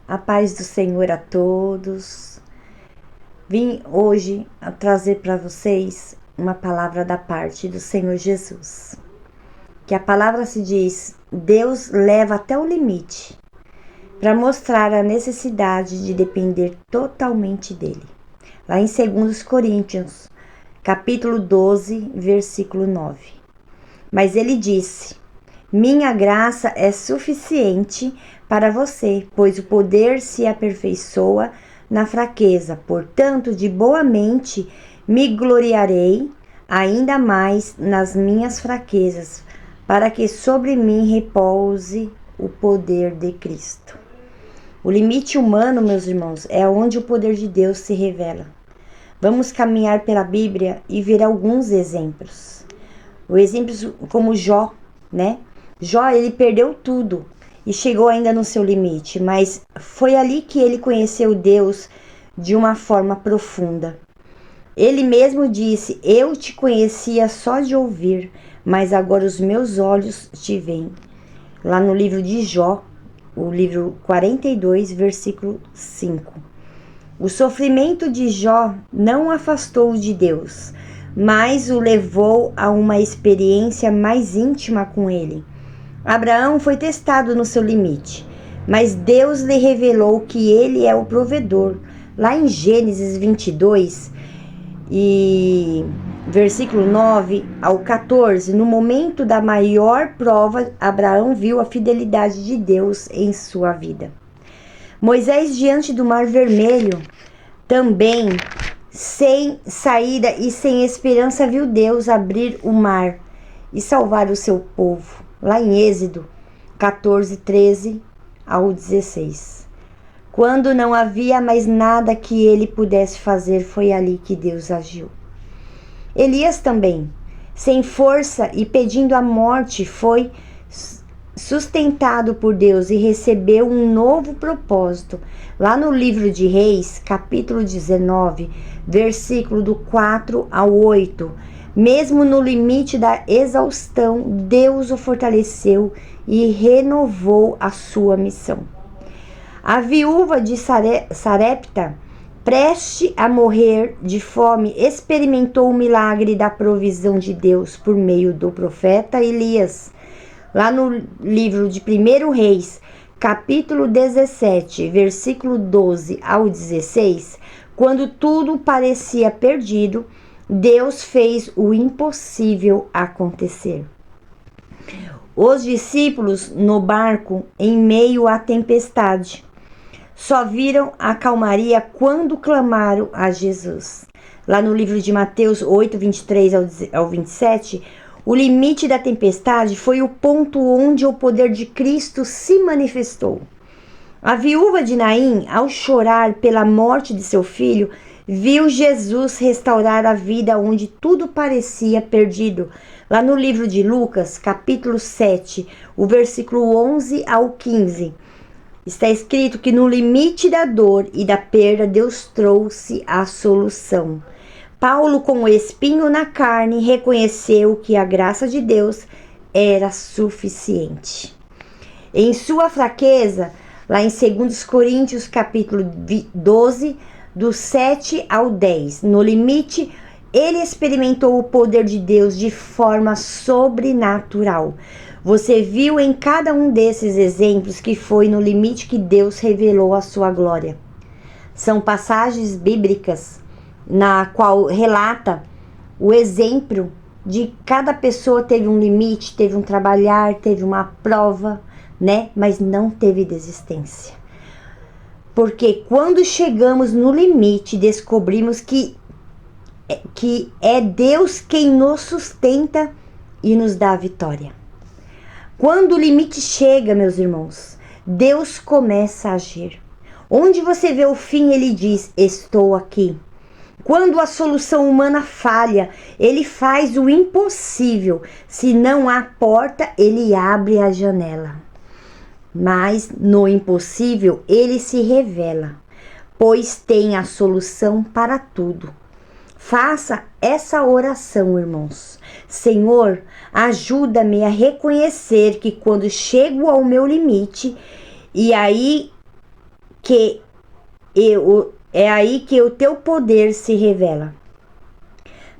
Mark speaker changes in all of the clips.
Speaker 1: A paz do Senhor a todos. Vim hoje a trazer para vocês uma palavra da parte do Senhor Jesus. Que a palavra se diz: Deus leva até o limite para mostrar a necessidade de depender totalmente dele. Lá em 2 Coríntios, capítulo 12, versículo 9. Mas ele disse: minha graça é suficiente para você, pois o poder se aperfeiçoa na fraqueza. Portanto, de boa mente me gloriarei ainda mais nas minhas fraquezas, para que sobre mim repouse o poder de Cristo. O limite humano, meus irmãos, é onde o poder de Deus se revela. Vamos caminhar pela Bíblia e ver alguns exemplos. O exemplo como Jó, né? Jó, ele perdeu tudo e chegou ainda no seu limite, mas foi ali que ele conheceu Deus de uma forma profunda. Ele mesmo disse: eu te conhecia só de ouvir, mas agora os meus olhos te veem. Lá no livro de Jó, o livro 42, versículo 5. O sofrimento de Jó não o afastou de Deus, mas o levou a uma experiência mais íntima com ele. Abraão foi testado no seu limite, mas Deus lhe revelou que ele é o provedor. Lá em Gênesis 22, e versículo 9 ao 14, no momento da maior prova, Abraão viu a fidelidade de Deus em sua vida. Moisés, diante do Mar Vermelho, também sem saída e sem esperança, viu Deus abrir o mar e salvar o seu povo. Lá em Êxodo 14, 13 ao 16. Quando não havia mais nada que ele pudesse fazer, foi ali que Deus agiu. Elias também, sem força e pedindo a morte, foi sustentado por Deus e recebeu um novo propósito. Lá no livro de Reis, capítulo 19, versículo do 4 ao 8, mesmo no limite da exaustão, Deus o fortaleceu e renovou a sua missão. A viúva de Sarepta, prestes a morrer de fome, experimentou o milagre da provisão de Deus por meio do profeta Elias. Lá no livro de 1 Reis, capítulo 17, versículo 12 ao 16, quando tudo parecia perdido, Deus fez o impossível acontecer. Os discípulos no barco, em meio à tempestade, só viram a calmaria quando clamaram a Jesus. Lá no livro de Mateus 8, 23 ao 27, o limite da tempestade foi o ponto onde o poder de Cristo se manifestou. A viúva de Naim, ao chorar pela morte de seu filho, viu Jesus restaurar a vida onde tudo parecia perdido. Lá no livro de Lucas, capítulo 7, o versículo 11 ao 15, está escrito que no limite da dor e da perda, Deus trouxe a solução. Paulo, com o espinho na carne, reconheceu que a graça de Deus era suficiente. Em sua fraqueza, lá em 2 Coríntios, capítulo 12, do 7 ao 10, no limite, ele experimentou o poder de Deus de forma sobrenatural. Você viu em cada um desses exemplos que foi no limite que Deus revelou a sua glória. São passagens bíblicas na qual relata o exemplo de cada pessoa teve um limite, teve um trabalhar, teve uma prova, né? Mas não teve desistência. Porque quando chegamos no limite, descobrimos que é Deus quem nos sustenta e nos dá a vitória. Quando o limite chega, meus irmãos, Deus começa a agir. Onde você vê o fim, ele diz: estou aqui. Quando a solução humana falha, ele faz o impossível. Se não há porta, ele abre a janela. Mas no impossível, ele se revela, pois tem a solução para tudo. Faça essa oração, irmãos. Senhor, ajuda-me a reconhecer que quando chego ao meu limite, e aí que o teu poder se revela.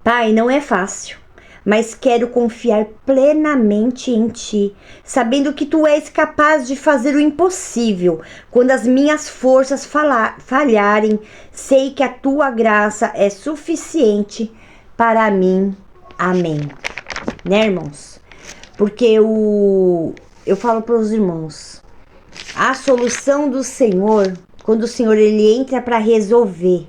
Speaker 1: Pai, não é fácil, mas quero confiar plenamente em Ti, sabendo que Tu és capaz de fazer o impossível. Quando as minhas forças falharem, sei que a Tua graça é suficiente para mim. Amém. Né, irmãos? Porque eu falo para os irmãos, a solução do Senhor, quando o Senhor ele entra para resolver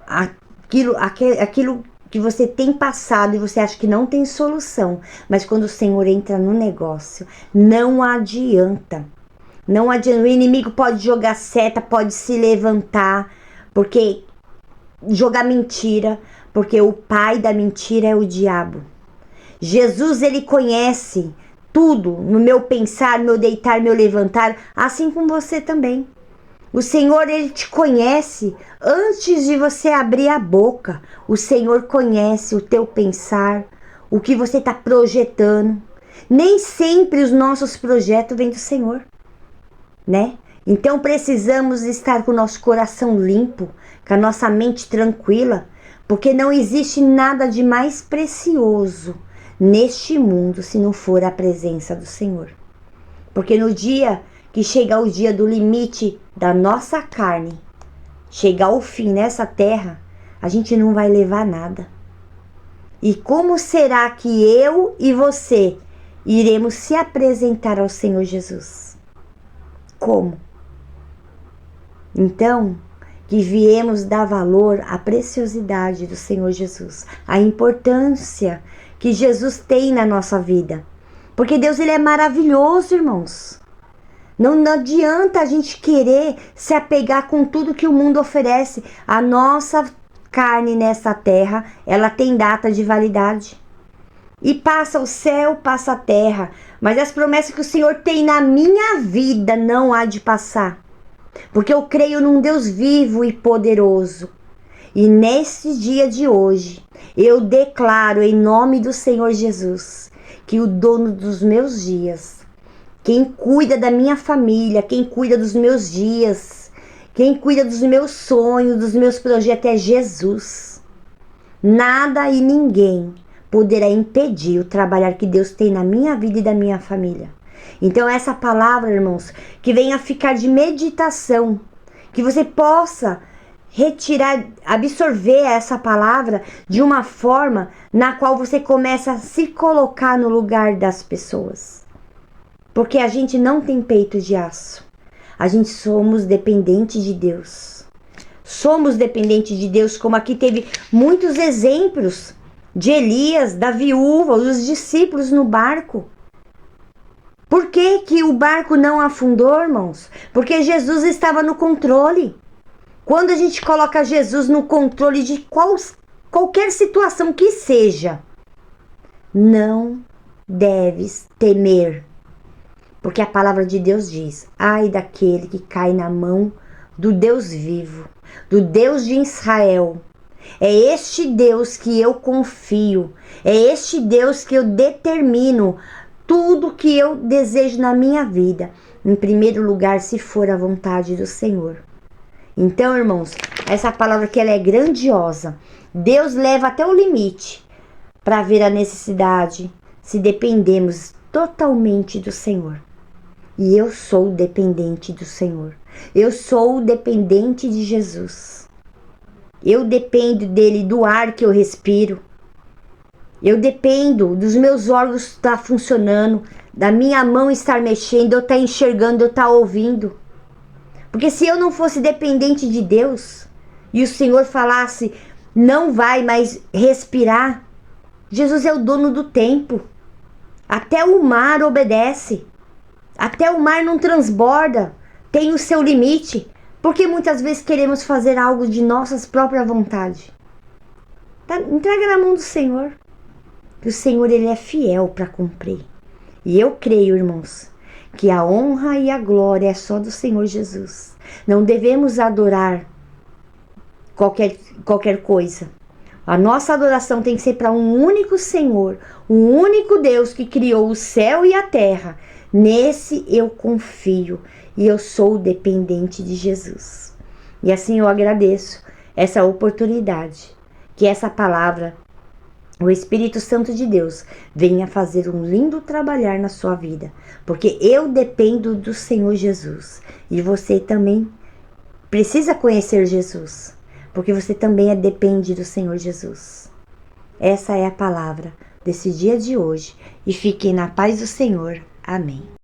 Speaker 1: aquilo que você tem passado e você acha que não tem solução, mas quando o Senhor entra no negócio, não adianta. Não adianta. O inimigo pode jogar seta, pode se levantar, porque jogar mentira, porque o pai da mentira é o diabo. Jesus, ele conhece tudo no meu pensar, meu deitar, meu levantar, assim como você também. O Senhor, ele te conhece antes de você abrir a boca. O Senhor conhece o teu pensar, o que você está projetando. Nem sempre os nossos projetos vêm do Senhor, né? Então precisamos estar com o nosso coração limpo, com a nossa mente tranquila, porque não existe nada de mais precioso neste mundo se não for a presença do Senhor. Porque no dia que chegar o dia do limite da nossa carne, chegar o fim nessa terra, a gente não vai levar nada. E como será que eu e você iremos se apresentar ao Senhor Jesus? Como? Então, que viemos dar valor à preciosidade do Senhor Jesus, a importância que Jesus tem na nossa vida. Porque Deus, ele é maravilhoso, irmãos. Não adianta a gente querer se apegar com tudo que o mundo oferece. A nossa carne nessa terra, ela tem data de validade. E passa o céu, passa a terra. Mas as promessas que o Senhor tem na minha vida não há de passar. Porque eu creio num Deus vivo e poderoso. E nesse dia de hoje, eu declaro em nome do Senhor Jesus, que o dono dos meus dias, quem cuida da minha família, quem cuida dos meus dias, quem cuida dos meus sonhos, dos meus projetos é Jesus. Nada e ninguém poderá impedir o trabalhar que Deus tem na minha vida e da minha família. Então essa palavra, irmãos, que venha ficar de meditação, que você possa retirar, absorver essa palavra de uma forma na qual você começa a se colocar no lugar das pessoas. Porque a gente não tem peito de aço. A gente somos dependentes de Deus. Somos dependentes de Deus, como aqui teve muitos exemplos de Elias, da viúva, dos discípulos no barco. Por que que o barco não afundou, irmãos? Porque Jesus estava no controle. Quando a gente coloca Jesus no controle de qualquer situação que seja, não deves temer. Porque a palavra de Deus diz, ai daquele que cai na mão do Deus vivo, do Deus de Israel. É este Deus que eu confio, é este Deus que eu determino tudo que eu desejo na minha vida. Em primeiro lugar, se for a vontade do Senhor. Então, irmãos, essa palavra que ela é grandiosa. Deus leva até o limite para ver a necessidade, se dependemos totalmente do Senhor. E eu sou dependente do Senhor. Eu sou dependente de Jesus. Eu dependo dele, do ar que eu respiro. Eu dependo dos meus órgãos estar funcionando, da minha mão estar mexendo, eu estar enxergando, eu estar ouvindo. Porque se eu não fosse dependente de Deus, e o Senhor falasse, não vai mais respirar, Jesus é o dono do tempo. Até o mar obedece. Até o mar não transborda, tem o seu limite. Porque muitas vezes queremos fazer algo de nossas próprias vontades. Entrega na mão do Senhor. Que o Senhor, ele é fiel para cumprir. E eu creio, irmãos, que a honra e a glória é só do Senhor Jesus. Não devemos adorar qualquer coisa. A nossa adoração tem que ser para um único Senhor, um único Deus que criou o céu e a terra. Nesse eu confio e eu sou dependente de Jesus. E assim eu agradeço essa oportunidade, que essa palavra, o Espírito Santo de Deus, venha fazer um lindo trabalhar na sua vida, porque eu dependo do Senhor Jesus e você também precisa conhecer Jesus, porque você também depende do Senhor Jesus. Essa é a palavra desse dia de hoje e fiquem na paz do Senhor. Amém.